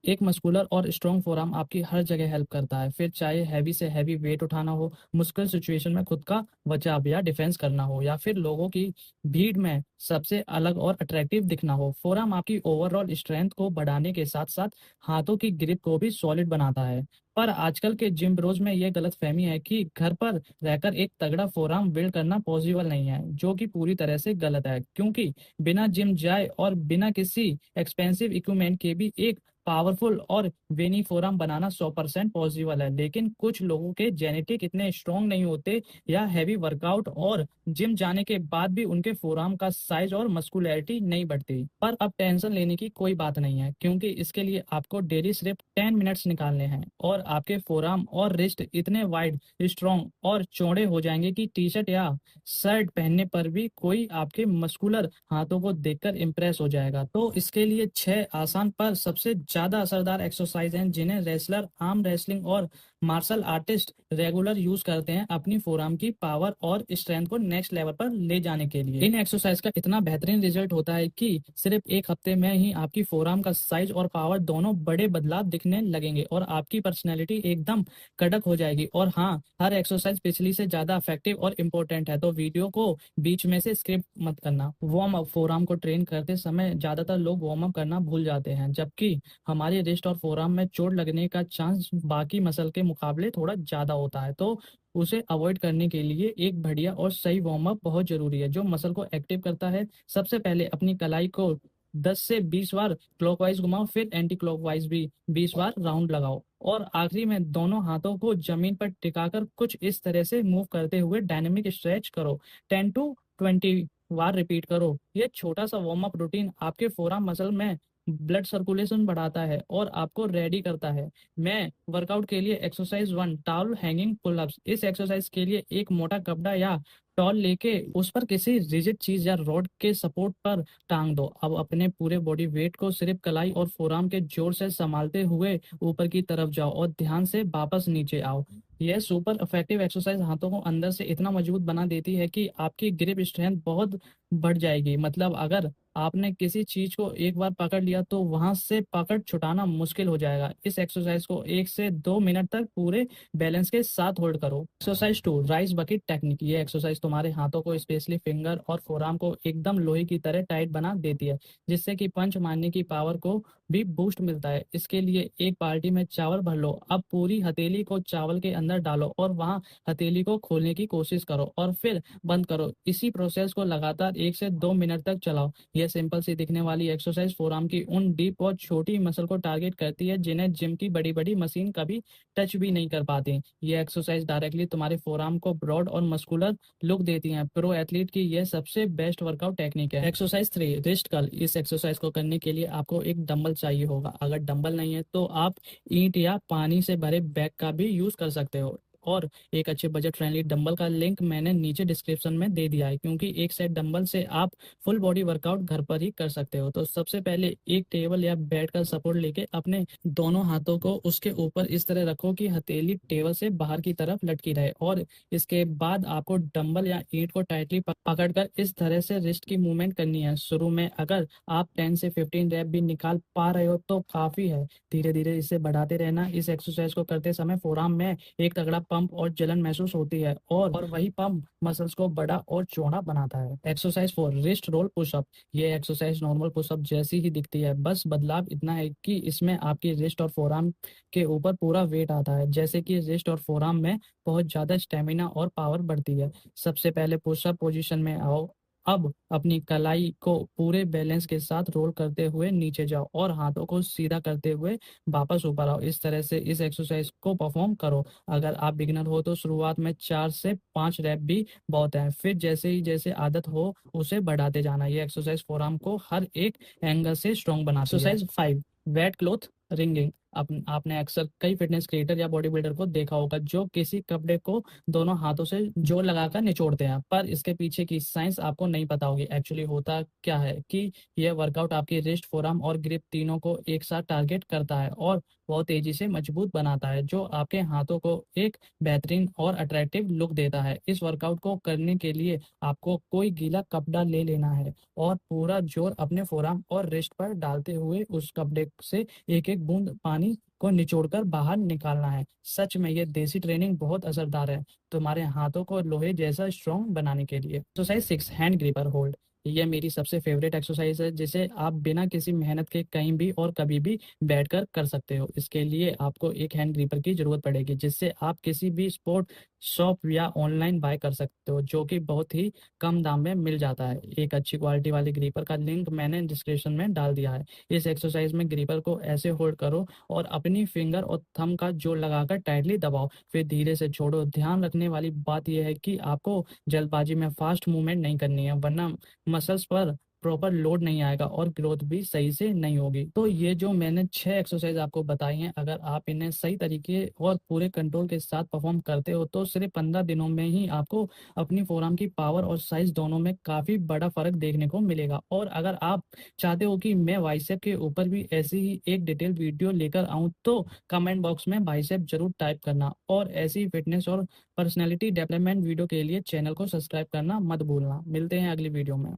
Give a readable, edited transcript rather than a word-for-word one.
एक मस्कुलर और strong forearm आपकी हर जगह हेल्प करता है, फिर चाहे हैवी से हैवी वेट उठाना हो, मुश्किल सिचुएशन में खुद का बचाव या डिफेंस करना हो, या फिर लोगों की भीड़ में सबसे अलग और अट्रैक्टिव दिखना हो। फोरआर्म आपकी ओवरऑल स्ट्रेंथ को बढ़ाने के साथ साथ हाथों की ग्रिप को भी सॉलिड बनाता है। पर आजकल के जिम ब्रोज में यह गलतफहमी है कि घर पर रहकर एक तगड़ा फोरआर्म बिल्ड करना पॉसिबल नहीं है, जो कि पूरी तरह से गलत है, क्योंकि बिना जिम जाए और बिना किसी एक्सपेंसिव इक्विपमेंट के भी एक पावरफुल और वेनी फोरम बनाना 100% पॉसिबल है। लेकिन कुछ लोगों के जेनेटिक इतने स्ट्रांग नहीं होते, या हैवी वर्कआउट और जिम जाने के बाद भी उनके फोरम का साइज और मस्कुलैरिटी नहीं बढ़ती। पर अब टेंशन लेने की कोई बात नहीं है, क्योंकि इसके लिए आपको डेली सिर्फ 10 मिनट्स निकालने हैं और आपके फोरम और रिस्ट इतने वाइड, स्ट्रांग और चौड़े हो जाएंगे कि टी शर्ट या शर्ट पहनने पर भी कोई आपके मस्कुलर हाथों को देखकर इंप्रेस हो जाएगा। तो इसके लिए 6 आसान पर सबसे ज्यादा असरदार एक्सरसाइज हैं, जिन्हें रेसलर, आर्म रेसलिंग और मार्शल आर्टिस्ट रेगुलर यूज करते हैं अपनी फोरआर्म की पावर और स्ट्रेंथ को नेक्स्ट लेवल पर ले जाने के लिए। इन एक्सरसाइज का इतना बेहतरीन रिजल्ट होता है कि सिर्फ एक हफ्ते में ही आपकी फोरआर्म का साइज और पावर दोनों बड़े बदलाव दिखने लगेंगे और आपकी पर्सनैलिटी एकदम कड़क हो जाएगी। और हाँ, हर एक्सरसाइज पिछली से ज्यादा इफेक्टिव और इम्पोर्टेंट है, तो वीडियो को बीच में से स्किप मत करना। वार्म अप, फोरआर्म को ट्रेन करते समय ज्यादातर लोग वार्म अप करना भूल जाते हैं, जबकि हमारे रिस्ट और फोरआर्म में चोट लगने का चांस बाकी मसल के मुकाबले थोड़ा ज्यादा होता है। तो उसे अवॉइड करने के लिए एक बढ़िया और सही वार्म अप बहुत जरूरी है, जो मसल को एक्टिव करता है। सबसे पहले अपनी कलाई को 10 से 20 बार क्लॉकवाइज घुमाओ, फिर एंटी क्लॉकवाइज भी 20 बार राउंड लगाओ, और आखिरी में दोनों हाथों को जमीन पर टिकाकर कुछ इस तरह से मूव करते हुए डायनेमिक स्ट्रेच करो। 10 टू 20 बार रिपीट करो। ये छोटा सा वार्म अप रूटीन आपके फोरआर्म मसल में ब्लड सर्कुलेशन बढ़ाता है और आपको रेडी करता है। मैं वर्कआउट के लिए एक्सरसाइज 1, टॉल हैंगिंग पुलअप्स। इस एक्सरसाइज के लिए एक मोटा कपड़ा या टॉल लेके उस पर किसी रिजिड चीज या रॉड के सपोर्ट पर टांग दो। अब अपने पूरे बॉडी वेट को सिर्फ कलाई और फोरआर्म के जोर से संभालते हुए ऊपर की तरफ जाओ और ध्यान से वापस नीचे आओ। यह सुपर इफेक्टिव एक्सरसाइज हाथों को अंदर से इतना मजबूत बना देती है कि आपकी ग्रिप स्ट्रेंथ बहुत बढ़ जाएगी। मतलब अगर आपने किसी चीज को एक बार पकड़ लिया तो वहां से पकड़ छुटाना मुश्किल हो जाएगा। इस एक्सरसाइज को 1 से 2 मिनट तक पूरे बैलेंस के साथ होल्ड करो। Exercise 2, rice bucket technique. ये एक्सरसाइज तुम्हारे हाथों को, स्पेशली फिंगर और फोरआर्म को, एकदम लोहे की तरह टाइट बना देती है, जिससे कि पंच मारने की पावर को भी बूस्ट मिलता है। इसके लिए एक बाल्टी में चावल भर लो। अब पूरी हथेली को चावल के अंदर डालो और वहां हथेली को खोलने की कोशिश करो और फिर बंद करो। इसी प्रोसेस को लगातार 1 से 2 मिनट तक चलाओ। यह सिंपल सी दिखने वाली एक्सरसाइज फोरआर्म की उन डीप और छोटी मसल को टारगेट करती है जिन्हें जिम की बड़ी बड़ी मशीन कभी टच भी नहीं कर पाती। ये एक्सरसाइज डायरेक्टली तुम्हारे फोरआर्म को ब्रॉड और मस्कुलर लुक देती हैं। प्रो एथलीट की यह सबसे बेस्ट वर्कआउट टेक्निक है। Exercise 3, wrist curl. इस एक्सरसाइज को करने के लिए आपको एक डंबल चाहिए होगा। अगर डंबल नहीं है तो आप ईंट या पानी से भरे बैग का भी यूज कर सकते हो। और एक अच्छे बजट फ्रेंडली डंबल का लिंक मैंने नीचे डिस्क्रिप्शन में दे दिया है, क्योंकि एक सेट डंबल से आप फुल बॉडी वर्कआउट घर पर ही कर सकते हो। तो सबसे पहले एक टेबल या बेड का सपोर्ट लेके अपने दोनों हाथों को उसके ऊपर इस तरह रखो कि हथेली टेबल से बाहर की तरफ लटकी रहे, और इसके बाद आपको डंबल या ईंट को टाइटली पकड़कर इस तरह से रिस्ट की मूवमेंट करनी है। शुरू में अगर आप 10 से 15 रैप भी निकाल पा रहे हो तो काफी है। धीरे धीरे इसे बढ़ाते रहना। इस एक्सरसाइज को करते समय फोरआर्म में एक तगड़ा पंप और जलन महसूस होती है, और वही पंप मसल्स को बड़ा और चौड़ा बनाता है। Exercise 4, wrist roll pushup. ये एक्सरसाइज नॉर्मल पुशअप जैसी ही दिखती है, बस बदलाव इतना है कि इसमें आपकी रिस्ट और फोरआर्म के ऊपर पूरा वेट आता है। जैसे कि रिस्ट और फोरआर्म में बहुत ज्यादा स्टेमिना और पावर बढ़ती है। सबसे पहले पुशअप पोजीशन में आओ। अब अपनी कलाई को पूरे बैलेंस के साथ रोल करते हुए नीचे जाओ और हाथों को सीधा करते हुए वापस ऊपर आओ। इस तरह से इस एक्सरसाइज को परफॉर्म करो। अगर आप बिगिनर हो तो शुरुआत में 4 से 5 रैप भी बहुत है, फिर जैसे ही जैसे आदत हो उसे बढ़ाते जाना। ये एक्सरसाइज फोरआर्म को हर एक एंगल से स्ट्रॉन्ग बनाती है। Exercise 5, wet cloth wringing. आपने अक्सर कई फिटनेस क्रिएटर या बॉडी बिल्डर को देखा होगा जो किसी कपड़े को दोनों हाथों से जोर लगाकर निचोड़ते हैं, पर इसके पीछे की साइंस आपको नहीं पता होगी। एक्चुअली होता क्या है कि यह वर्कआउट आपकी रिस्ट, फोरआर्म और ग्रिप तीनों को एक साथ टारगेट करता है और बहुत तेजी से मजबूत बनाता है, जो आपके हाथों को एक बेहतरीन और अट्रैक्टिव लुक देता है। इस वर्कआउट को करने के लिए आपको कोई गीला कपड़ा ले लेना है और पूरा जोर अपने फोरआर्म और रिस्ट पर डालते हुए उस कपड़े से एक एक बूंद पानी को निचोड़कर बाहर निकालना है। सच में ये देसी ट्रेनिंग बहुत असरदार है तुम्हारे हाथों को लोहे जैसा स्ट्रॉन्ग बनाने के लिए। Exercise 6, hand gripper hold. यह मेरी सबसे फेवरेट एक्सरसाइज है जिसे आप बिना किसी मेहनत के कहीं भी और कभी भी बैठकर कर सकते हो। इसके लिए आपको एक हैंड ग्रिपर की जरूरत पड़ेगी जिससे आप किसी भी स्पोर्ट शॉप या ऑनलाइन बाय कर सकते हो, जो कि बहुत ही कम दाम में मिल जाता है। एक अच्छी क्वालिटी वाले ग्रिपर का लिंक मैंने डिस्क्रिप्शन में डाल दिया है। इस एक्सरसाइज में ग्रिपर को ऐसे होल्ड करो और अपनी फिंगर और थंब का जोर लगाकर टाइटली दबाओ, फिर धीरे से छोड़ो। ध्यान रखने वाली बात यह है कि आपको जल्दबाजी में फास्ट मूवमेंट नहीं करनी है, वरना मसल्स पर प्रॉपर लोड नहीं आएगा और ग्रोथ भी सही से नहीं होगी। तो ये जो मैंने 6 एक्सरसाइज आपको बताई हैं, अगर आप इन्हें सही तरीके और पूरे कंट्रोल के साथ परफॉर्म करते हो तो सिर्फ 15 दिनों में ही आपको अपनी फोरआर्म की पावर और साइज दोनों में काफी बड़ा फर्क देखने को मिलेगा। और अगर आप चाहते हो कि मैं बाइसेप के ऊपर भी ऐसी ही एक डिटेल वीडियो लेकर आऊं तो कमेंट बॉक्स में बाइसेप जरूर टाइप करना, और ऐसी फिटनेस और पर्सनैलिटी डेवलपमेंट वीडियो के लिए चैनल को सब्सक्राइब करना मत भूलना। मिलते हैं अगली वीडियो में।